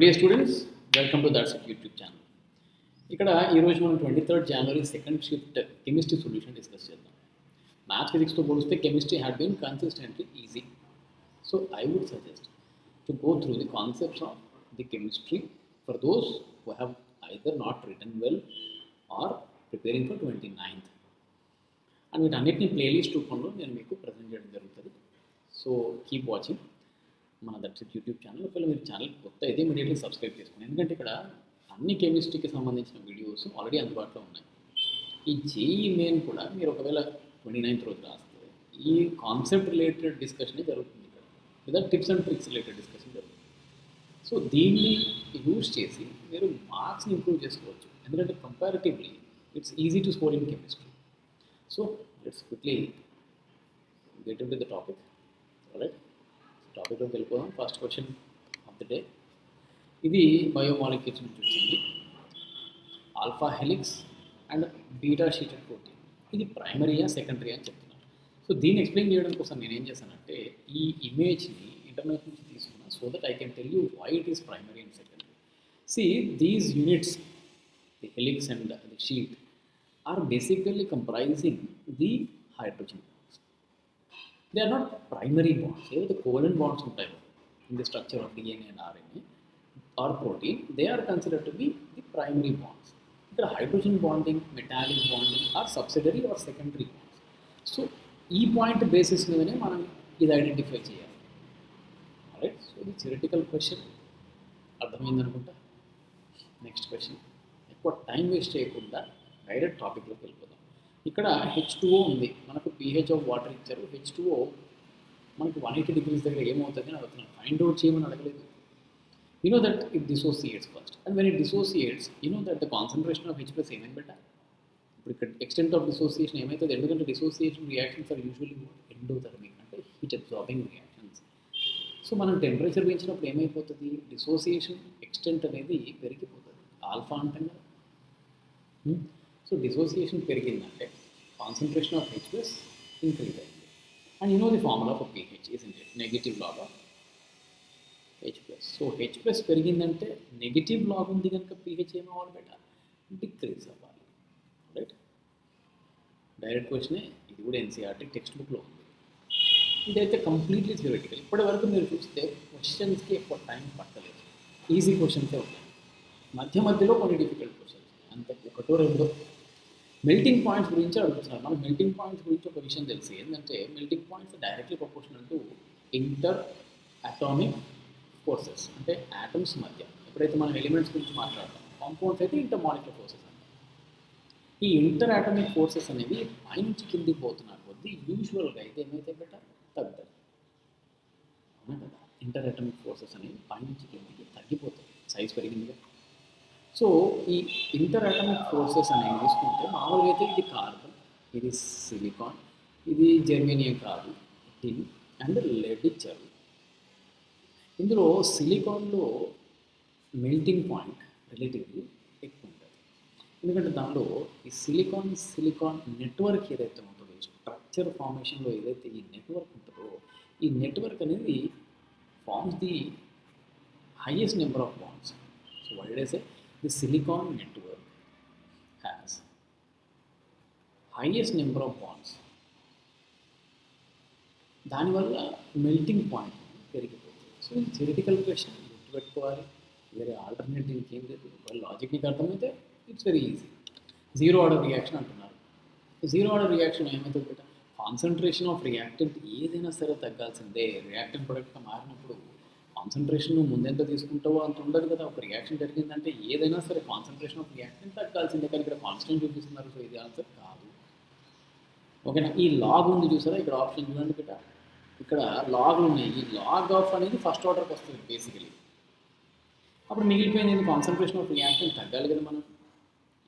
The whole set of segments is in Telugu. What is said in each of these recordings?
Dear students, welcome to That's It YouTube channel. ఇక్కడ ఈరోజు మనం 23rd January second shift chemistry solution discuss చేద్దాం. మ్యాథ్స్ ఫిజిక్స్తో పోలిస్తే chemistry had been consistently easy. So I would suggest to go through the concepts of the chemistry for those who have either not written well or preparing for 29th. And వీటన్నిటిని ప్లేలిస్ట్ రూపంలో నేను మీకు ప్రజెంట్ చేయడం జరుగుతుంది. సో కీప్ వాచింగ్ మన దట్స్ ఇట్ యూట్యూబ్ ఛానల్. ఒకవేళ మీరు ఛానల్ కొత్త అయితే ఇమీడియట్లీ సబ్స్క్రైబ్ చేసుకోండి, ఎందుకంటే ఇక్కడ అన్ని కెమిస్ట్రీకి సంబంధించిన వీడియోస్ ఆల్రెడీ అందుబాటులో ఉన్నాయి. ఈ జేఈ మెయిన్ కూడా మీరు ఒకవేళ 29th రోజు రాస్తే ఈ కాన్సెప్ట్ రిలేటెడ్ డిస్కషన్ జరుగుతుంది ఇక్కడ, లేదా tips and tricks related discussion జరుగుతుంది. సో దీన్ని యూజ్ చేసి మీరు మార్క్స్ని ఇంప్రూవ్ చేసుకోవచ్చు, ఎందుకంటే comparatively it's easy to score in chemistry. So let's quickly get in to the topic. Right, టాపిక్లోకి వెళ్ళిపోదాం. First question of the day. ఇది బయోమాలిక్యూల్స్ నుంచి వచ్చింది. Alpha helix and beta sheeted protein, ఇది ప్రైమరీయా సెకండరీ అని చెప్తున్నారు. సో దీన్ని ఎక్స్ప్లెయిన్ చేయడం కోసం నేను ఏం చేశానంటే ఈ ఇమేజ్ని ఇంటర్నెట్ నుంచి తీసుకున్నా, so that I can tell you why it is primary and secondary. See, these units, the helix and the sheet, are basically comprising the hydrogen bonds. They are not primary bonds. They are the covalent bonds in the structure of DNA and RNA or protein. They are considered to be the primary bonds. The hydrogen bonding, metallic bonding are subsidiary or secondary bonds. So, e point basis meane manam idi identify cheyali. Alright, so the theoretical question అర్థమైంది అనుకుంటా. Next question. ఎక్కువ టైం వేస్ట్ చేయకుండా డైరెక్ట్ టాపిక్లోకి వెళ్ళిపోదాం. ఇక్కడ H2O ఉంది, మనకు pH ఆఫ్ వాటర్ ఇచ్చారు. H2O మనకు 180 degrees దగ్గర ఏమవుతుంది అని అడుగుతున్నాను. ఫైండ్ అవుట్ చేయమని అడగలేదు. You know that it dissociates first, and when it dissociates you know that the concentration of H+ ఏమైనా బెటర్. ఇప్పుడు ఇక్కడ ఎక్స్టెంట్ ఆఫ్ డిసోసియేషన్ ఏమవుతుంది, ఎందుకంటే dissociation reactions are usually endothermic, అంటే హీట్ అబ్జార్బింగ్ రియాక్షన్స్. సో మనం టెంపరేచర్ పెంచినప్పుడు ఏమైపోతుంది, డిసోసియేషన్ ఎక్స్టెంట్ అనేది పెరిగిపోతుంది, ఆల్ఫా అంటాం కదా. సో డిసోసియేషన్ పెరిగిందంటే కాన్సన్ట్రేషన్ ఆఫ్ H+ ఇంక్రీజ్ అయింది. And you know the formula of pH isn't it, negative log of H+. So H+ పెరిగిందంటే నెగిటివ్ లాగ్ ఉంది కనుక pH ఏమవ్వాలి బెటర్, డిక్రీజ్ అవ్వాలి. రైట్, డైరెక్ట్ క్వశ్చనే. ఇది కూడా ఎన్సీఆర్టీ టెక్స్ట్ బుక్లో ఉంది. ఇదైతే కంప్లీట్లీ థియరిటికల్. ఇప్పటి వరకు మీరు చూస్తే క్వశ్చన్స్కి ఎక్కువ టైం పట్టలేదు, ఈజీ క్వశ్చన్సే ఉన్నాయి. మధ్య మధ్యలో కొన్ని డిఫికల్ట్ క్వశ్చన్స్, అంత ఒకటో రెండో. మెల్టింగ్ పాయింట్స్ గురించి అడుగుతున్నారు. మనం మెల్టింగ్ పాయింట్స్ గురించి ఒక విషయం తెలిసి ఏంటంటే melting points directly proportional to inter atomic forces, అంటే యాటమ్స్ మధ్య. ఎప్పుడైతే మనం ఎలిమెంట్స్ గురించి మాట్లాడతాం, కాంపౌండ్స్ అయితే ఇంటర్ మాలిక్యులర్ ఫోర్సెస్ అంటాం. ఈ ఇంటర్ అటామిక్ ఫోర్సెస్ అనేవి పైనుంచి కిందికి పోతున్నారు కొద్దీ యూజువల్గా అయితే ఏమైతే బెటర్, తగ్గుతుంది. అవునా కదా, ఇంటర్ అటామిక్ ఫోర్సెస్ అనేవి పైనుంచి కిందికి తగ్గిపోతాయి, సైజ్ పెరిగిందిగా. సో ఈ ఇంటర్ అటామిక్ ఫోర్సెస్ అనేవి తీసుకుంటే మామూలుగా అయితే ఇది కార్బన్, ఇది సిలికాన్, ఇది జర్మేనియం కాదు, టిన్ అండ్ లెడ్ ఇచ్చారు. ఇందులో సిలికాన్లో మెల్టింగ్ పాయింట్ రిలేటివ్లీ ఎక్కువ ఉంటుంది, ఎందుకంటే దానిలో ఈ సిలికాన్ నెట్వర్క్ ఏదైతే ఉంటుందో, స్ట్రక్చర్ ఫార్మేషన్లో ఏదైతే ఈ నెట్వర్క్ ఉంటుందో, ఈ నెట్వర్క్ అనేది forms the highest number of bonds. So what it is the silicon network has highest number of bonds. దానివల్ల మెల్టింగ్ పాయింట్ పెరిగిపోతుంది. సో ఇది థియరిటికల్ క్వశ్చన్, గుర్తుపెట్టుకోవాలి. వేరే ఆల్టర్నేటివ్ ఇంకేం లేదు. వాళ్ళ లాజిక్ నీకు అర్థమైతే it's very easy. Zero order reaction అంటున్నారు. జీరో ఆర్డర్ రియాక్షన్ ఏమవుతుంది బేటా, కాన్సన్ట్రేషన్ ఆఫ్ రియాక్టెంట్ ఏదైనా సరే తగ్గాల్సిందే. రియాక్టెంట్ ప్రొడక్ట్గా మారినప్పుడు కాన్సన్ట్రేషన్ ముందెంత తీసుకుంటావో అంత ఉండదు కదా. ఒక రియాక్షన్ జరిగిందంటే ఏదైనా సరే కాన్సన్ట్రేషన్ ఆఫ్ రియాక్షన్ తగ్గాల్సిందే, కానీ ఇక్కడ కాన్స్టెంట్ చూపిస్తున్నారు. సో ఇది ఆన్సర్ కాదు. ఓకేనా. ఈ లాగ్ ఉంది చూసారా, ఇక్కడ ఆప్షన్ చూడండి బిడ్డ, ఇక్కడ లాగ్లు ఉన్నాయి. ఈ లాగ్ ఆఫ్ అనేది ఫస్ట్ ఆర్డర్కి వస్తుంది బేసికలీ. అప్పుడు మిగిలిపోయింది కాన్సన్ట్రేషన్ ఆఫ్ రియాక్షన్ తగ్గాలి కదా. మనం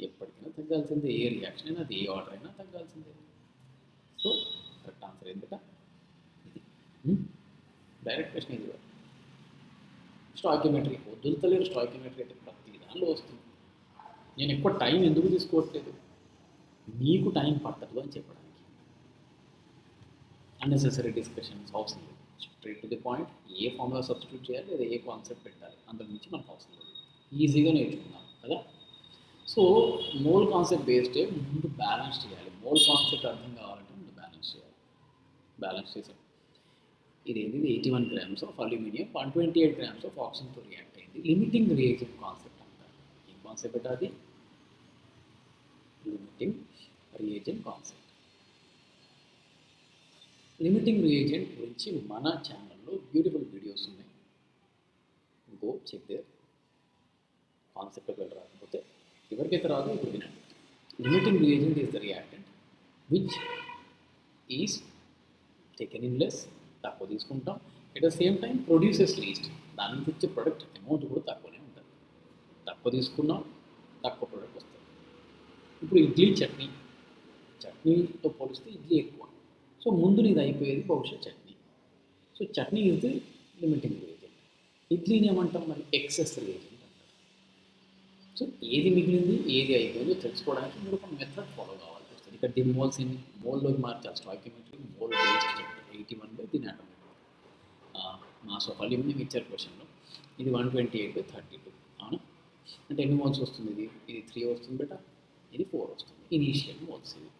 ఎప్పటికైనా తగ్గాల్సిందే, ఏ రియాక్షన్ అయినా అది ఏ ఆర్డర్ అయినా తగ్గాల్సిందే. సో కరెక్ట్ ఆన్సర్ ఏంటి బిడ్డ, ఇది డైరెక్ట్ క్వశ్చన్. ఇది స్టాయికియోమెట్రీ వదులుతలేరు. స్టాయికియోమెట్రీ అయితే ప్రతి దానిలో వస్తుంది. నేను ఎక్కువ టైం ఎందుకు తీసుకోవట్లేదు, మీకు టైం పట్టదు అని చెప్పడానికి. అన్నెసెసరీ డిస్కషన్స్ అవసరం లేదు. Straight to the point, A formula substitute చేయాలి లేదా ఏ కాన్సెప్ట్ పెట్టాలి అంతకు మించి మనకు అవసరం లేదు, ఈజీగా నేర్చుకుందాం కదా. సో మోల్ కాన్సెప్ట్ బేస్డ్ ముందు బ్యాలెన్స్ చేయాలి. మోల్ కాన్సెప్ట్ అర్థం కావాలంటే ముందు బ్యాలెన్స్ చేయాలి. బ్యాలెన్స్ చేసాం, ఇది 81 grams of aluminium 128 grams of ఆక్సిజన్తో రియాక్ట్ అయింది. లిమిటింగ్ రియేజెంట్ కాన్సెప్ట్ అంటారు. ఏం కాన్సెప్ట్ అది? Limiting reagent concept. Limiting reagent గురించి మన ఛానల్లో బ్యూటిఫుల్ వీడియోస్ ఉన్నాయి, గో చెక్ దేర్. కాన్సెప్ట్ రాకపోతే ఎవరికైతే రాదో ఇప్పుడు వినండి. Limiting reagent is the reactant which is taken in less, తక్కువ తీసుకుంటాం, at the same time produces least, దాని నుంచి వచ్చే ప్రొడక్ట్ అమౌంట్ కూడా తక్కువనే ఉంటుంది. తక్కువ తీసుకున్నాం, తక్కువ ప్రొడక్ట్ వస్తుంది. ఇప్పుడు ఇడ్లీ చట్నీ, చట్నీతో పోలిస్తే ఇడ్లీ ఎక్కువ, సో ముందు ఇది అయిపోయేది బహుశా chutney. So chutney is the limiting reagent. ఇడ్లీని ఏమంటాం మరి? ఎక్సెస్ రియేజెంట్ అంటారు. సో ఏది మిగిలింది ఏది అయిపోయిందో తెలుసుకోవడానికి మీరు ఒక మెథడ్ ఫాలో కావాల్సి వస్తుంది. ఇక్కడ డిమోల్స్ ఇన్ మోల్లోకి మార్చాలి. స్టాయికియోమెట్రీ మోల్ బేస్డ్ చెప్తారు. 81/దీని మాస్ ఆఫ్ అల్యూమినియం ఇచ్చారు క్వశ్చన్లో. ఇది 128/32, అవునా? అంటే ఎన్ని మోల్స్ వస్తుంది? ఇది 3 వస్తుంది బేటా, ఇది 4 వస్తుంది. ఇనీషియల్ మోల్స్ ఇవి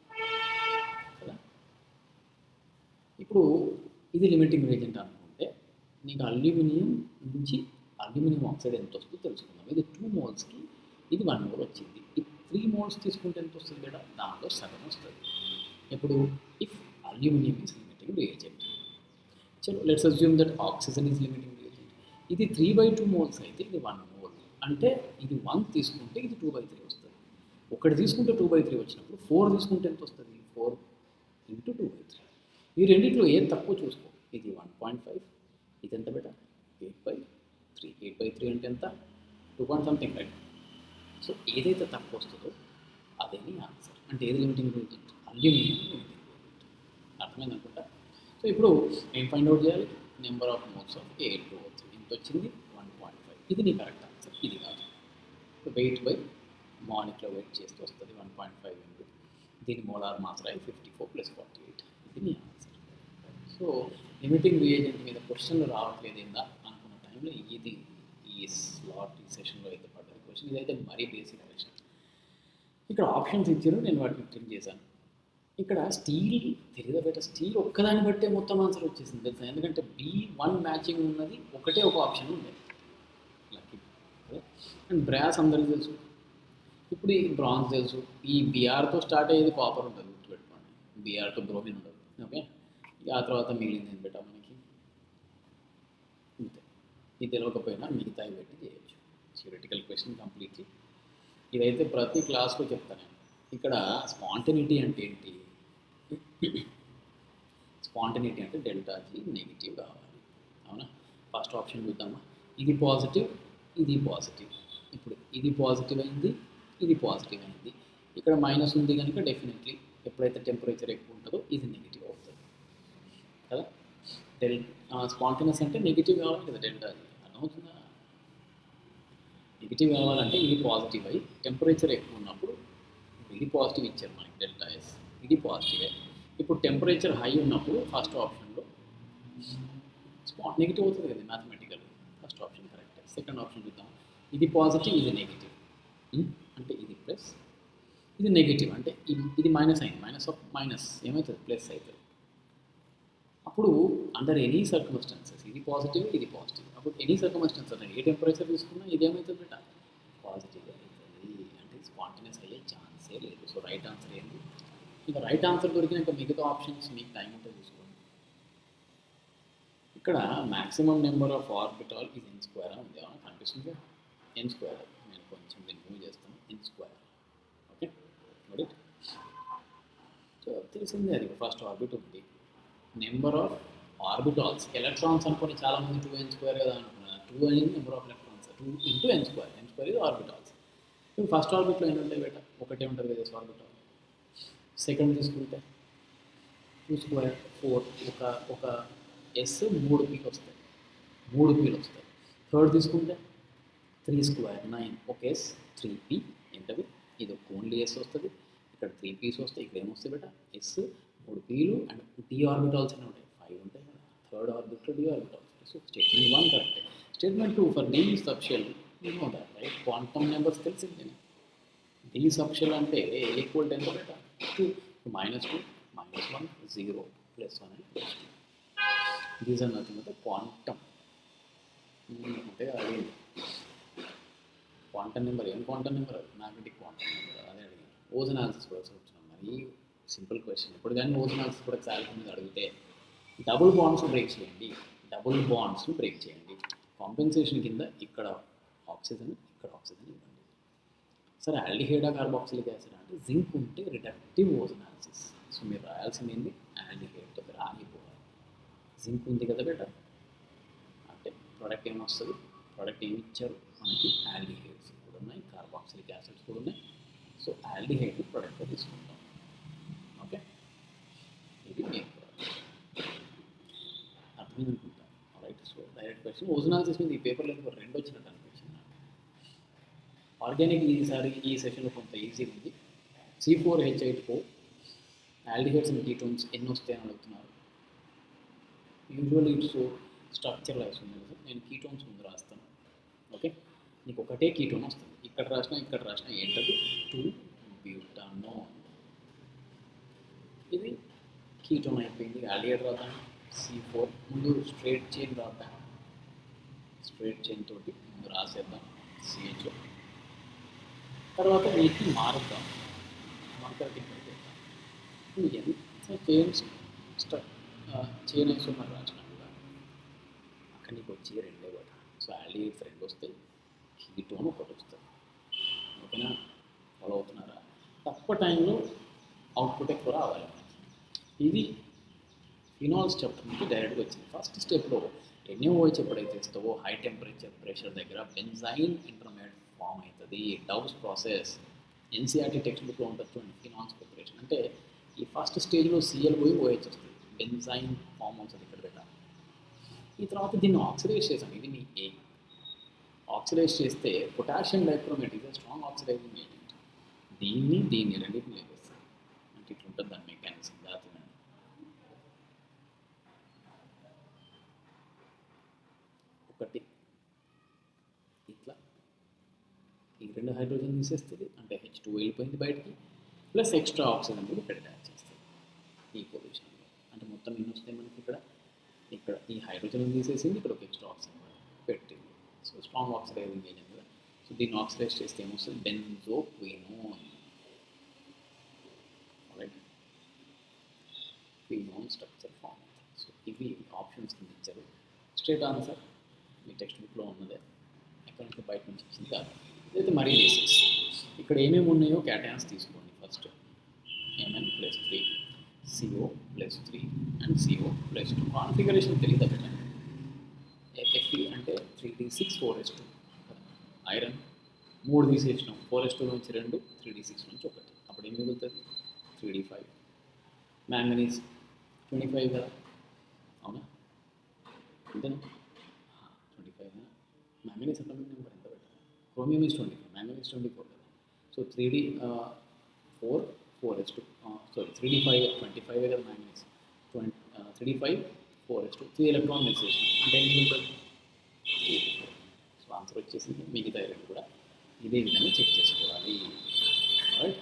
కదా. ఇప్పుడు ఇది లిమిటింగ్ రియేజెంట్ అనుకుంటే నీకు అల్యూమినియం నుంచి అల్యూమినియం ఆక్సైడ్ ఎంత వస్తుందో తెలుసుకుందాం. ఇది 2 మోల్స్కి ఇది 1 మోల్ వచ్చింది. ఇది 3 మోల్స్ తీసుకుంటే ఎంత వస్తుంది బేటా? దాంట్లో సగం వస్తుంది. ఇప్పుడు if aluminium is limiting reagent, చలో let's assume that oxygen is limiting reagent. ఇది 3/2 మోల్స్ అయితే ఇది 1 మోల్. అంటే ఇది 1 తీసుకుంటే ఇది 2/3 వస్తుంది. ఒకటి తీసుకుంటే 2/3 వచ్చినప్పుడు 4 తీసుకుంటే ఎంత వస్తుంది? 4 × 2/3. ఈ రెండింటిలో ఏది తక్కువ చూసుకో. ఇది 1.5, ఇది ఎంత బేటా? 8/3. 8/3 అంటే ఎంత? 2 పాయింట్ సంథింగ్, రైట్? సో ఏదైతే తక్కువ వస్తుందో అదే నీ ఆన్సర్. అంటే ఏది limiting reagent? Aluminium limiting reagent. అర్థమైంది అనుకుంటా. సో ఇప్పుడు ఏం ఫైండ్ అవుట్ చేయాలి? Number of moles of A2O3 ఇంత వచ్చింది 1.5. ఇది నీ కరెక్ట్ ఆన్సర్, ఇది కాదు. వెయిట్ బై మాలిక్యులర్ వెయిట్ చేస్తూ వస్తుంది 1.5 into దీని మోలార్ మాస్ రాయి 54 + 48. ఇది నీ ఆన్సర్. సో లిమిటింగ్ రియేజెంట్ మీద క్వశ్చన్లు రావట్లేదు ఏందా అనుకున్న టైంలో ఇది ఈ స్లాట్ ఈ సెషన్లో అయితే పడ్డది క్వశ్చన్. ఇదైతే మరీ బేసిక్ క్వశ్చన్. ఇక్కడ ఆప్షన్స్ ఇచ్చారు, నేను వాటిని క్లిక్ చేశాను. ఇక్కడ స్టీల్ తెలియదా బయట? స్టీల్ ఒక్కదాన్ని బట్టే మొత్తం ఆన్సర్ వచ్చేసింది తెలుసా. ఎందుకంటే B1 మ్యాచింగ్ ఉన్నది ఒకటే ఒక ఆప్షన్ ఉంది, లక్కీ. అండ్ బ్రాస్ అందరికీ తెలుసు. ఇప్పుడు ఈ బ్రాంజ్ తెలుసు. ఈ బిఆర్తో స్టార్ట్ అయ్యేది కాపర్ ఉంటుంది, గుర్తుపెట్టుకోండి. బిఆర్తో బ్రోమిన్ ఉండదు, ఓకే. ఆ తర్వాత మిగిలింది ఏం పెట్టా మనకి? అంతే. ఇది తెలియకపోయినా మిగతా పెట్టి చేయొచ్చు. Theoretical question completely. ఇదైతే ప్రతి క్లాస్లో చెప్తాను. ఇక్కడ స్పాంటనిటీ అంటే ఏంటి? స్పాంటనిటీ అంటే ΔG నెగిటివ్ కావాలి, అవునా? ఫస్ట్ ఆప్షన్ చూద్దామా. ఇది పాజిటివ్, ఇది పాజిటివ్. ఇప్పుడు ఇది పాజిటివ్ అయింది, ఇది పాజిటివ్ అయింది. ఇక్కడ మైనస్ ఉంది కనుక డెఫినెట్లీ ఎప్పుడైతే టెంపరేచర్ ఎక్కువ ఉంటుందో ఇది నెగిటివ్ అవుతుంది కదా. స్పాంటనియస్ అంటే నెగిటివ్ కావాలి కదా ΔG, అర్థమవుతుందా? నెగిటివ్ కావాలంటే ఇది పాజిటివ్ అయ్యి టెంపరేచర్ ఎక్కువ ఉన్నప్పుడు ఇది పాజిటివ్ ఇచ్చారు మనకి ΔS, ఇది పాజిటివే. ఇప్పుడు టెంపరేచర్ హై ఉన్నప్పుడు ఫస్ట్ ఆప్షన్లో నెగిటివ్ అవుతుంది కదా mathematical. First option correct. Second option చూద్దాం. ఇది పాజిటివ్, ఇది నెగిటివ్. అంటే ఇది ప్లస్, ఇది నెగిటివ్. అంటే ఇది మైనస్ అయింది, మైనస్ ఆఫ్ మైనస్ ఏమవుతుంది? ప్లస్ అవుతుంది. అప్పుడు అండర్ ఎనీ సర్కమ్స్టాన్సెస్ ఇది పాజిటివ్, ఇది పాజిటివ్. అప్పుడు ఎనీ సర్కమ్స్టాన్సెస్ అంటే ఏ టెంపరేచర్ తీసుకున్నా ఇది ఏమవుతుంది బేటా? పాజిటివ్ అవుతుంది. అంటే స్పాంటనియస్ అయ్యే ఛాన్సే లేదు. సో రైట్ ఆన్సర్ ఏంటి? ఇంకా రైట్ ఆన్సర్ దొరికినాక మిగతా ఆప్షన్స్ మీకు టైం ఉంటే చూసుకోండి. ఇక్కడ మ్యాక్సిమం నెంబర్ ఆఫ్ ఆర్బిటాల్ ఇది n² ఉంది, ఏమైనా కనిపిస్తుంది? n². నేను కొంచెం దీన్ని మూవ్ చేస్తాను. n², okay. రైట్. సో తెలిసిందే అది ఫస్ట్ ఆర్బిట్ ఉంది. నెంబర్ ఆఫ్ ఆర్బిటాల్స్ ఎలక్ట్రాన్స్ అనుకోని చాలామంది 2n² కదా అనుకున్నారు. 2 అనేది number of electrons, 2 × n². n² ఇది ఆర్బిటాల్స్. ఇప్పుడు ఫస్ట్ ఆర్బిట్లో ఎన్ని ఉంటాయి బేటా? ఒకటే ఉంటుంది కదా ఆర్బిటాల్. సెకండ్ తీసుకుంటే 2² 4, ఒక S 3 పీలు వస్తాయి, 3 పీలు వస్తాయి. థర్డ్ తీసుకుంటే 3² 9, ఒక S 3p ఏంటది? ఇది ఒక ఓన్లీ S వస్తుంది. ఇక్కడ 3 p's వస్తాయి. ఇక్కడ ఏమొస్తాయి బేటా? S 3 p'లు అండ్ p ఆర్బిటాల్స్ అన్నీ ఉంటాయి, 5 ఉంటాయి కదా. third orbital d orbital. So statement 1 correct. Statement 2 for d subshell, you know that, right? Quantum numbers తెలిసిందే. d subshell అంటే a equal to ఎంత బేటా 2 -2 -1 0 +1 and +2. These are nothing but the quantum. అంటే అది క్వాంటమ్ నెంబర్ ఏం quantum number magnetic quantum number అదే అడిగింది. ఓజ్ అనాలిసిస్ కోసం వచ్చినాం. మరి సింపుల్ క్వశ్చన్. ఇప్పుడు కానీ ఓజ్ అనాలిసిస్ కూడా శాలరీ మీద అడిగితే డబుల్ బాండ్స్ బ్రేక్ చేయండి, డబుల్ బాండ్స్ బ్రేక్ చేయండి. కాంపెన్సేషన్ కింద ఇక్కడ ఆక్సిజన్ ఇక్కడ ఆక్సిజన్ ఇవ్వండి. సరే ఆల్డిహైడా కార్బాక్సిలిక్ యాసిడ్ అంటే జింక్ ఉంటే రిడక్టివ్ ఓజ్ అనాలిసిస్. సో మీరు రాయాల్సింది ఏంది ఆల్డిహైడ్తో మీరు ఆగిపోవాలి. జింక్ ఉంది కదా బేటా అంటే ప్రోడక్ట్ ఏమొస్తుంది, ప్రోడక్ట్ ఏమి ఇచ్చారు మనకి ఆల్డిహైడ్స్ కూడా ఉన్నాయి, కార్బాక్సిలిక్ యాసిడ్స్ కూడా ఉన్నాయి. సో ఆల్డిహైడ్ ప్రోడక్ట్గా తీసుకుంటాం. ఓకే ఇది మెయిన్ ప్రోడక్ట్ అర్థమైంది అనుకుంటాం. Right. So direct question ఓజ్ analysis మీద ఈ పేపర్లో రెండు వచ్చినట్టు అనిపించింది నాకు. ఆర్గానిక్ ఈసారి ఈ సెషన్లో కొంత ఈజీ ఉంది. C4H8O ఆల్డిహైడ్స్ అండ్ కీటోన్స్ ఎన్ని వస్తాయని అడుగుతున్నారు. యూజువల్లీ ఇట్స్ స్ట్రక్చర్ వైస్ ఉంది కదా, నేను కీటోన్స్ ముందు రాస్తాను. ఓకే నీకు ఒకటే కీటోన్ వస్తుంది, ఇక్కడ రాసినా ఏంటది 2-బ్యూటానోన్. ఇది కీటోన్ అయిపోయింది. ఆల్డిహైడ్ రాద్దాం C4 ముందు స్ట్రేట్ చైన్ రాద్దాం, స్ట్రేట్ చైన్ తోటి ముందు రాసేద్దాం CH. తర్వాత వీటిని మారుద్దాం, మార్కర్కి ఇక్కడ పెడతాం. ఎంత చైన్ ఐసోమర్ రాసినా కూడా అక్కడ నీకు వచ్చి రెండే కూడా. సో ఆల్డిహైడ్స్ రెండు వస్తాయి, కీటోన్ ఒకటి వస్తుంది. ఓకేనా, ఫాలో అవుతున్నారా? తక్కువ టైంలో అవుట్పుట్ ఎక్కువ రావాలి. ఇది ఫినాల్ స్టెప్ నుంచి డైరెక్ట్గా వచ్చింది. ఫస్ట్ స్టెప్లో NaOH ఎప్పుడైతే ఇస్తావో హై టెంపరేచర్ ప్రెషర్ దగ్గర బెంజైన్ ఇంటర్మీడియట్ ఫామ్ అవుతుంది. డౌస్ ప్రాసెస్ NCERT టెక్స్ట్ బుక్లో ఉంటుంది చూడండి. ఫినాల్స్ ప్రిపరేషన్ అంటే ఈ ఫస్ట్ స్టేజ్లో Cl పోయి OH వస్తుంది, బెంజైన్ ఫామ్ అవుతుంది ఇక్కడ దగ్గర. ఈ తర్వాత దీన్ని ఆక్సిడైజ్ చేసాం. ఇది మీ A. ఆక్సిడైజ్ చేస్తే పొటాషియం డైక్రోమేట్ ఇది స్ట్రాంగ్ ఆక్సిడైజింగ్ ఏజెంట్. దీన్ని రెండింటిని లేపేస్తాం. అంటే ఇట్లా ఉంటుంది దాని మెకానిజం. దాని ఒకటి ఇట్లా ఈ రెండు హైడ్రోజన్ తీసేస్తుంది, అంటే H2 వెళ్ళిపోయింది బయటికి, ప్లస్ ఎక్స్ట్రా ఆక్సిజన్ కూడా ఇక్కడ యాడ్ చేస్తుంది ఈ పొజిషన్లో. అంటే మొత్తం ఎన్ని వస్తాయి మనకి ఇక్కడ ఈ హైడ్రోజన్ తీసేసింది, ఇక్కడ ఒక ఎక్స్ట్రా ఆక్సిజన్ పెట్టింది. సో స్ట్రాంగ్ ఆక్సిడైజింగ్ ఏజెంట్ కదా. సో దీన్ని ఆక్సిడైజ్ చేస్తే ఏమొస్తుంది benzoquinone. Right, quinone structure form. So ఇవి ఆప్షన్స్ కింద ఇచ్చారు. స్ట్రేట్ ఆన్సర్ మీ టెక్స్ట్ బుక్లో ఉన్నదే, ఎక్కడి నుంచి బయట నుంచి ఇచ్చింది కాదు. ఇదైతే మరీ బేసిక్స్. ఇక్కడ ఏమేమి ఉన్నాయో క్యాటయాన్స్ తీసుకోండి. First Mn+3, CO+3 and CO+2. Configuration తెలియదా బెటర్. Fe అంటే 3d6 4s2. ఐరన్ 3 తీసేసినాం, 4s2 నుంచి 2, 3d6 నుంచి 1. అప్పుడు ఏం మిగులుతుంది 3d5. మ్యాంగనీస్ 25 కదా, అవునా? అంతేనా? 25. మ్యాంగనీస్ అటామిక్ నెంబర్ ఎంత బెటర్? క్రోమియం ఈజ్ 25, మ్యాంగనీస్ 24 కదా. So 3d4 4s2, sorry 3d5 25 కదా మ్యాంగనీస్. 3d5 4s2, 3 ఎలక్ట్రాన్ మిక్సేషన్ అంటే ఏం మిగులుతుంది 3d4. సో ఆన్సర్ వచ్చేసింది. మిగతా రెండు కూడా ఇదే విధంగా చెక్ చేసుకోవాలి. రైట్.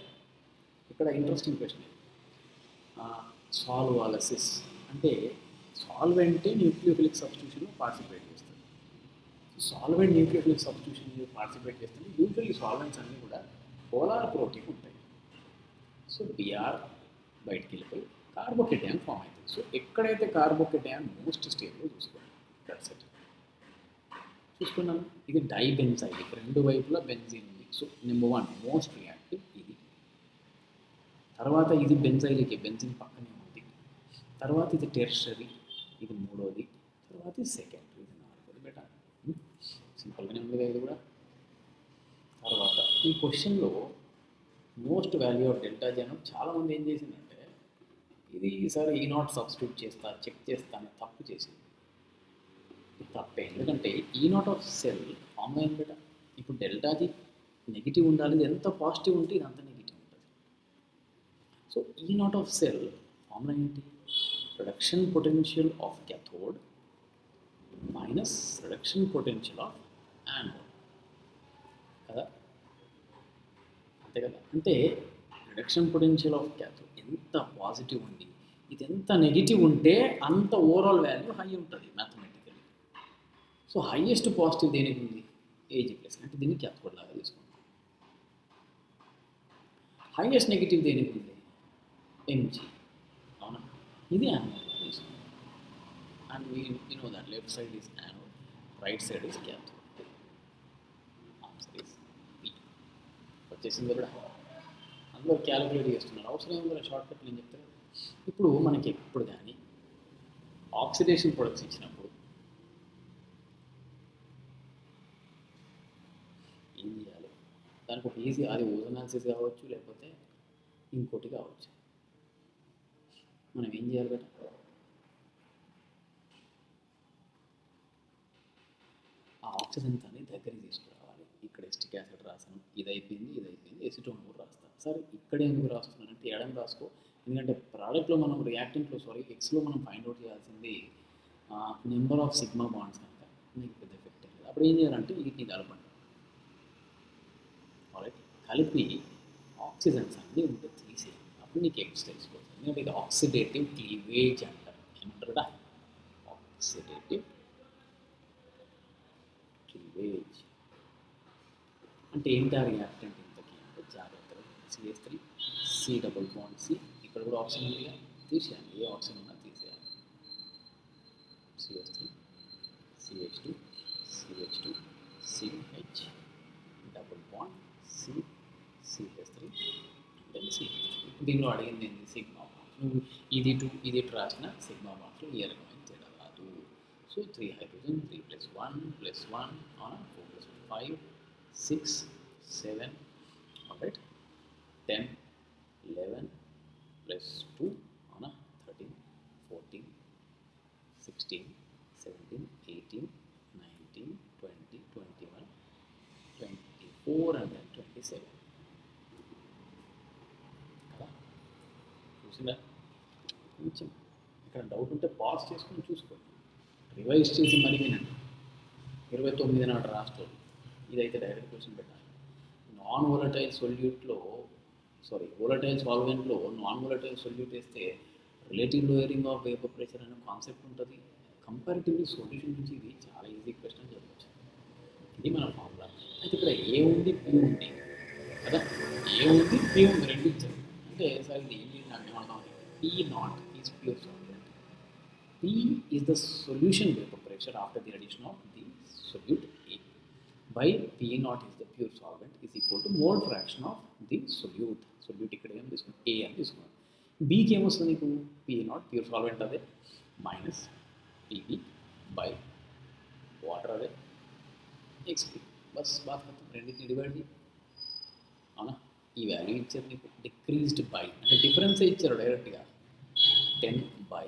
ఇక్కడ ఇంట్రెస్టింగ్ క్వశ్చన్ సాల్వాలసిస్ అంటే సాల్వెంటే న్యూక్లియోఫిలిక్ సబ్స్టిట్యూషన్లో పార్టిసిపేట్ చేస్తుంది. సాల్వెంట్ న్యూక్లియోఫిలిక్ సబ్స్టిట్యూషన్ పార్టిసిపేట్ చేస్తుంది. యూజువల్లీ సాల్వెంట్స్ అన్నీ కూడా పోలార్ ప్రోటీన్ ఉంటాయి. సో Br బయటికి వెళ్ళిపోయి కార్బోకెటయాన్ ఫామ్ అవుతుంది. సో ఎక్కడైతే కార్బోకెటయాన్ మోస్ట్ స్టేజ్లో చూసుకోండి. That's it. చూసుకున్నాను. ఇది డైబెన్జైల్, రెండు వైపులా బెంజీన్ ఉంది. సో నెంబర్ 1 మోస్ట్ రియాక్టివ్ ఇది. తర్వాత ఇది బెంజైల్కి, బెంజిన్ పక్కనే ఉంది. తర్వాత ఇది టెర్షరీ, ఇది మూడోది. తర్వాత ఇది సెకండరీ, ఇది నాలుగోది. బెటా సింపుల్గానే ఉంది కదా ఇది కూడా. తర్వాత ఈ క్వశ్చన్లో most value of delta G అని చాలామంది ఏం చేసిందంటే ఇది ఈసారి E0 సబ్స్టిట్యూట్ చేస్తా చెక్ చేస్తా అని తప్పు చేసింది. ఇది తప్పే, ఎందుకంటే E0 ఆఫ్ సెల్ ఫామ్ అయింది బెటా. ఇప్పుడు డెల్టా జీ నెగిటివ్ ఉండాలి, ఇది ఎంత పాజిటివ్ ఉంటే ఇది అంత నెగిటివ్ ఉంటుంది. So E0 of cell formula ఏంటి reduction potential of cathode minus reduction potential of anode కదా, అంతే కదా. అంటే రిడక్షన్ పొటెన్షియల్ ఆఫ్ క్యాథోడ్ ఎంత పాజిటివ్ ఉంది, ఇది ఎంత నెగిటివ్ ఉంటే అంత ఓవరాల్ వాల్యూ హై ఉంటుంది మ్యాథమెటికలీ. సో హైయెస్ట్ పాజిటివ్ దేనికి ఉంది, ఏజీ ప్లస్, అంటే దీన్ని క్యాథోడ్ లాగా తీసుకుంటాం. హైయెస్ట్ నెగిటివ్ దేనికి ఉంది, ఎంజీ, అవునా, ఇది యానోడ్ లాగా తీసుకుంటాం. And we know that left side is anode, right side is cathode. Answer is B. వచ్చేసింది కూడా, అందులో క్యాలిక్యులేట్ చేస్తున్నారు, అవసరం ఏం కదా, షార్ట్ కట్ నేను చెప్తాను. ఇప్పుడు మనకి ఎప్పుడు కానీ ఆక్సిడేషన్ ప్రొడక్ట్స్ ఇచ్చినప్పుడు ఏం చేయాలి, దానికి ఒక ఈజీ, అది ఓజోనాలిసిస్ కావచ్చు లేకపోతే ఇంకోటి కావచ్చు. మనం ఏం చేయాలి బట్ ఆ ఆక్సిజన్ అని దగ్గరికి తీసుకురావాలి. ఇక్కడ ఎస్టిక్ యాసిడ్ రాసాను, ఇది అయిపోయింది, ఎసిటోన్ కూడా రాస్తాను. సరే ఇక్కడే ఎందుకు రాస్తున్నానంటే ఎడం రాసుకో, ఎందుకంటే ప్రోడక్ట్లో మనం రియాక్టెంట్లో ఎక్స్లో మనం ఫైండ్ అవుట్ చేయాల్సింది నెంబర్ ఆఫ్ సిగ్మా బాండ్స్ కనుక మీకు పెద్ద ఎఫెక్ట్ లేదు. అప్పుడు ఏం చేయాలంటే వీటిని కలపండి. ఆల్రైట్, కలిపి ఆక్సిజన్స్ అన్నీ ఉంటే తీసేయాలి. అప్పుడు నీకు ఎక్స్ తెలిసిపోతుంది. ఎందుకంటే ఇది ఆక్సిడేటివ్ క్లీవేజ్ అంటారు. ఏమంటారు కదా, ఆక్సిడేటివ్ క్లీవేజ్ అంటే ఏంటి ఆ రియాక్టెంట్ ఇంతకీ అంటే జాగ్రత్తగా CH3 C double bond C, ఇక్కడ కూడా ఆప్షన్ ఉందిగా, తీసేయాలి. ఏ ఆప్షన్ ఉన్నా తీసేయాలి. CH3 CH2 CH2 CH double bond C CH3 then CH3. దీనిలో అడిగింది ఏంటి, సిగ్మా బాండ్. నువ్వు ఇది రాసిన సిగ్మా బాండ్లో ఏ రకమైన తేడా రాదు. So 3 hydrogen, 3 + 1 + 1 on 4 + 1 5 6 7, alright, 10 11 + 2 on 13 14 16 17 18 19 20 21 24 and then 27 కదా. చూసిందా, కొంచెం ఇక్కడ డౌట్ ఉంటే పాజ్ చేసుకొని చూసుకోండి, రివైజ్ చేసి మరీ వినండి. 29 నాడు రాష్ట్రాలు ఇదైతే డైరెక్ట్ క్వశ్చన్ పెట్టాలి. నాన్ వోలటైల్ సొల్యూట్లో వోలటైల్ సాల్వెంట్లో నాన్ వోలటైల్ సొల్యూట్ వేస్తే relative lowering of vapour pressure అనే కాన్సెప్ట్ ఉంటుంది. కంపారిటివ్లీ సొల్యూషన్ నుంచి ఇది చాలా ఈజీ క్వశ్చన్ చెప్పవచ్చు. ఇది మన ఫార్ములా. అయితే ఇక్కడ ఏ ఉంది, పి ఉంది కదా, ఏ ఉంది, పి ఉంది, రెండు ఇచ్చారు. అంటే సార్ ఇది ఏంటి నాకు ఏమర్థం, P0 is pure solvent. P is the solution vapor pressure after the addition of the solute A by P0 is the pure solvent is equal to mole fraction of the solute. Solute ఇక్కడ ఏం తీసుకున్నాం, A అని తీసుకున్నాం. Bకి ఏమొస్తుంది నీకు, P0 ప్యూర్ సాల్వెంట్ అదే మైనస్ PB బై వాటర్ అదే XP. బస్ బాత్ ఖతం, రెండింటిని డివైడ్ చేయి, అవునా. ఈ వాల్యూ ఇచ్చారు నీకు, డిక్రీజ్డ్ బై అంటే డిఫరెన్స్ ఇచ్చారు డైరెక్ట్గా 10 బై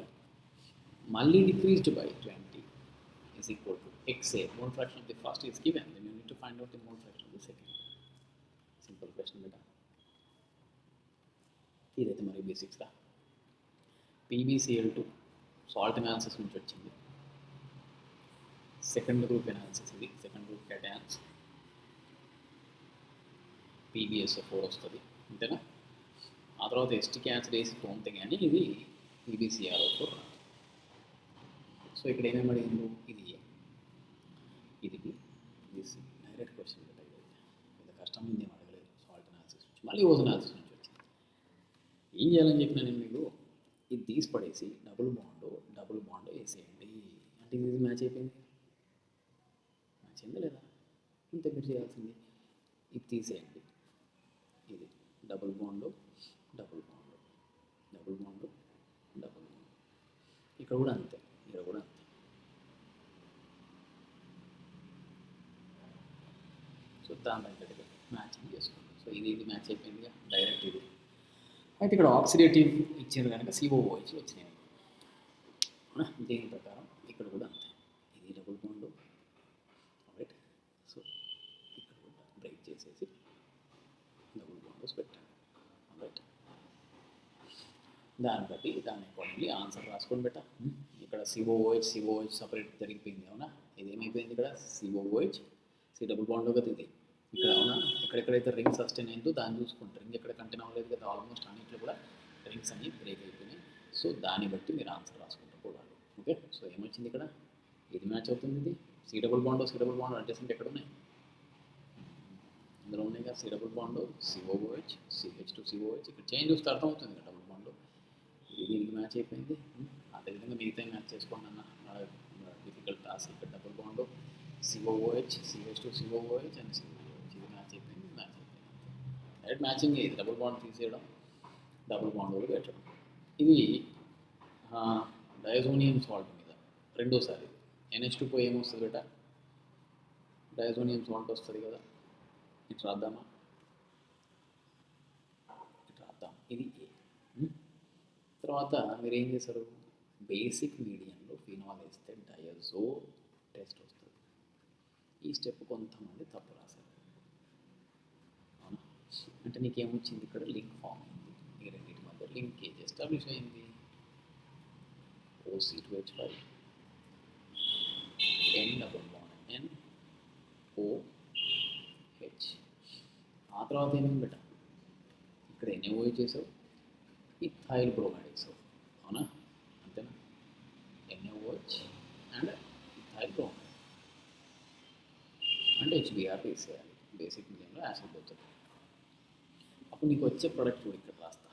మళ్ళీ decreased by 20 is equal to XA. Mole fraction of the first is given, then you need to find out the mole fraction of the second. Simple question beta. ఇదైతే మరి బేసిక్స్గా PbCl2 సాల్ట్ అనాలిసిస్ నుంచి వచ్చింది. సెకండ్ గ్రూప్ అనాలిసిస్, ఇది సెకండ్ గ్రూప్ క్యాటయాన్స్, PbSO4 వస్తుంది అంతేనా. ఆ తర్వాత ఎస్టిక్ యాసిడ్ వేసి తోమితే కానీ ఇది PbClO4 రాదు. సో ఇక్కడ ఏమేమి అడిగిందో, ఇది ఇది డైరెక్ట్ క్వశ్చన్ పెట్టాయి, పెద్ద కష్టమైంది ఏం అడగలేదు. సాల్ట్ అనాలిసిస్ నుంచి మళ్ళీ ఓజోనాలిసిస్ నుంచి వచ్చింది. ఏం చేయాలని చెప్పినా నేను మీకు, ఇది తీసి పడేసి డబుల్ బాండ్ వేసేయండి అంటే ఇది మ్యాచ్ అయిపోయింది. మ్యాచ్ అయిందా లేదా, ఇంత మీరు చేయాల్సింది ఇది తీసేయండి. ఇది డబుల్ బాండ్ ఇక్కడ కూడా అంతే, ఇక్కడ కూడా అంతే. సో దాని దగ్గర మ్యాచింగ్ చేసుకోండి. సో ఇది మ్యాచ్ అయిపోయిందిగా డైరెక్ట్ ఇది. అయితే ఇక్కడ ఆక్సిడేటివ్ ఇచ్చారు కనుక COOH వచ్చినాయి. దీని ప్రకారం ఇక్కడ కూడా అంతే, ఇది డబుల్ బాండ్, రైట్. సో ఇక్కడ కూడా బ్రేక్ చేసేసి డబుల్ బాండ్స్ పెట్టండి, రైట్. దాన్ని బట్టి దాని అకార్డింగ్లీ ఆన్సర్ రాసుకొని బెట్ట. ఇక్కడ సిఓఓహెచ్ సపరేట్ జరిగిపోయింది అవునా. ఇది ఏమైపోయింది ఇక్కడ సిఓఓహెచ్ సి డబుల్ బాండ్ కదా ఇది ఇక్కడ అవునా. ఎక్కడెక్కడైతే రింగ్ సస్టైన్ అయిందో దాన్ని చూసుకుంటారు. రింగ్ ఎక్కడ కంటిన్యూ అవ్వలేదు కదా, ఆల్మోస్ట్ అన్నింటిలో కూడా రింగ్స్ అన్ని బ్రేక్ అయిపోయినాయి. సో దాన్ని బట్టి మీరు ఆన్సర్ రాసుకుంటూ పోవాలి. ఓకే, సో ఏమొచ్చింది ఇక్కడ, ఇది మ్యాచ్ అవుతుంది. ఇది సి డబుల్ బాండ్ అడ్జసెంట్ ఎక్కడ ఉన్నాయి, ఇందులో ఉన్నాయి కదా C double bond COOH CH2COH. ఇక్కడ చేంజ్ చూస్తే అర్థమవుతుంది కదా డబుల్ బాండ్, ఇది దీనికి మ్యాచ్ అయిపోయింది. అదేవిధంగా మిగతా మ్యాచ్ చేసుకోండి అన్న, డిఫికల్ట్ టాస్క్. ఇక్కడ double bond COOH CH2COOH and COOH, ఇది మ్యాచ్ అయిపోయింది. డైరెక్ట్ మ్యాచింగ్, ఇది డబుల్ బాండ్ తీసేయడం, డబుల్ బాండ్ కూడా పెట్టడం. ఇది డయాజోనియం సాల్ట్ మీద రెండోసారి NH2 పోయి ఏమొస్తుంది బేట, డయాజోనియం సాల్ట్ వస్తుంది కదా. ఇట్లా రాద్దామా, ఇట్లా రాద్దాం. ఇది ఏ. తర్వాత మీరు ఏం చేస్తారు, బేసిక్ మీడియంలో ఫినాల్ వేస్తే డయాజో టెస్ట్ వస్తుంది. ఈ స్టెప్ కొంతమంది తప్పు రాశారు అవునా. అంటే నీకేమొచ్చింది ఇక్కడ లింక్ ఫామ్ అయింది, ఈ రెండింటి మధ్య లింకేజ్ ఎస్టాబ్లిష్ అయింది. OC2H5 N double bond NOH. ఆ తర్వాత ఏమైంది బెట, ఇక్కడ NaOH చేసావు, ఇథైల్ బ్రోమైడ్ వేసావు అవునా, అంతేనా. NaOH అండ్ ఇథైల్ బ్రోమైడ్ అంటే HBr వేసేయాలి. బేసిక్ మీడియంలో యాసిడ్ పోతుంది. అప్పుడు నీకు వచ్చే ప్రోడక్ట్ చూడు, ఇక్కడ రాస్తా.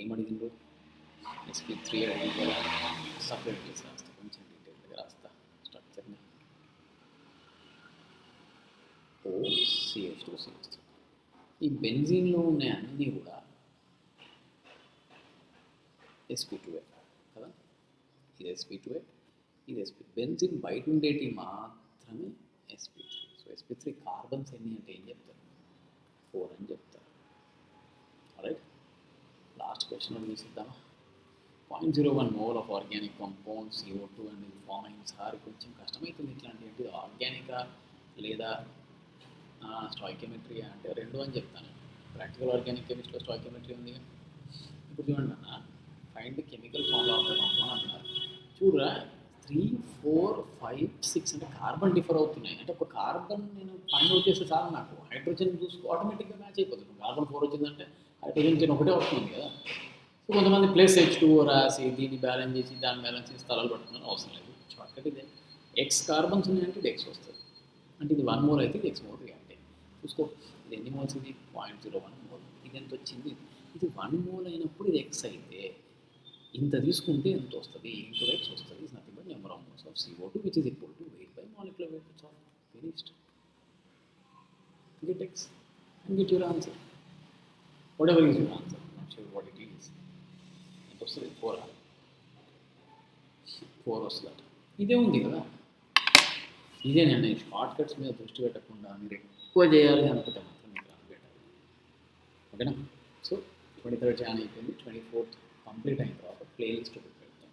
ఏమడిగిందో sp3 అడిగింది కదా, సపరేట్ చేసి రాస్తా, కొంచెం డీటెయిల్గా రాస్తా స్ట్రక్చర్ని. OCH2CH3. ఈ బెంజీన్లో ఉన్న అన్నీ కూడా sp2 కదా, ఇది sp2 ఇది బెంజిన్ బయట ఉండేటి మాత్రమే sp3. సో sp3 కార్బన్స్ ఎన్ని అంటే ఏం చెప్తారు, 4 అని చెప్తారు. రైట్, లాస్ట్ క్వశ్చన్ అని చూసిద్దామా. 0.01 mole of organic compound CO2 అనేది ఫామ్ అయింది సార్. కొంచెం కష్టమవుతుంది ఇట్లాంటి, ఆర్గానికా లేదా స్టాయికియోమెట్రీ అంటే రెండు అని చెప్తాను. ప్రాక్టికల్ ఆర్గానిక్ కెమిస్ట్రీలో స్టాయికియోమెట్రీ ఉంది. ఇప్పుడు చూడండి అన్న, find the chemical formula of the compound అంటున్నారు. చూడరా 3, 4, 5, 6 అంటే కార్బన్ డిఫర్ అవుతున్నాయి. అంటే ఒక కార్బన్ నేను ఫైండ్ అవుట్ చేస్తే చాలు, నాకు హైడ్రోజన్ చూసుకో ఆటోమేటిక్గా మ్యాచ్ అయిపోతుంది. కార్బన్ 4 వచ్చిందంటే హైడ్రోజన్ చెన్ ఒకటే వస్తుంది కదా. సో కొంతమంది ప్లస్ H2O రాసి దీన్ని బ్యాలెన్స్ చేసి దాన్ని బ్యాలెన్స్ చేసి స్థలాలు పట్టుకుని అవసరం లేదు. షార్ట్కట్ ఇదే. X కార్బన్స్ ఉన్నాయంటే ఇది X వస్తుంది. అంటే ఇది 1 మోల్ అయితే ఇది X మోల్ అంటే చూసుకో. ఇది ఎన్ని మోల్స్, ఇది 0.01 మోల్. ఇది ఎంత వచ్చింది, ఇది 1 మోల్ అయినప్పుడు ఇది X అయితే ఇంత తీసుకుంటే ఎంత వస్తుంది, ఇంటూ X వస్తుంది. Is nothing but number of moles of CO2 which is equal to weight by molecular weight. That's all. Finished. Get X and get your answer. Whatever is your answer, not sure what it is. ఎంత వస్తుంది, 4 వస్తుంది. ఇదే ఉంది కదా, ఇదే నేను షార్ట్ కట్స్ మీద దృష్టి పెట్టకుండా మీరు ఎక్కువ చేయాలి అనుకుంటే మాత్రం మీకు పెట్టాలి. ఓకేనా. సో 23rd జాయిన్ అయిపోయింది. 24th కంప్లీట్ అయిన తర్వాత ప్లేలిస్ట్ పెడతాం.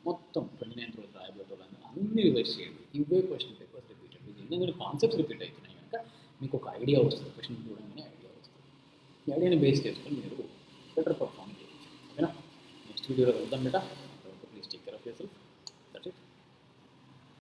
మొత్తం 29th రోజు రాయబోతున్నా అన్ని రివైజ్ చేయండి. ఇవే క్వశ్చన్ పేపర్స్ రిపీటెడ్ చేయండి. ఎందుకంటే కాన్సెప్ట్స్ రిపీట్ అవుతున్నాయి కనుక మీకు ఒక ఐడియా వస్తుంది. క్వశ్చన్ చూడగానే ఐడియా వస్తుంది. ఈ ఐడియాని బేస్ చేసుకొని మీరు బెటర్ పర్ఫామ్ చేయొచ్చు. ఓకేనా. నెక్స్ట్ వీడియోలో వెళ్దాం బేటా.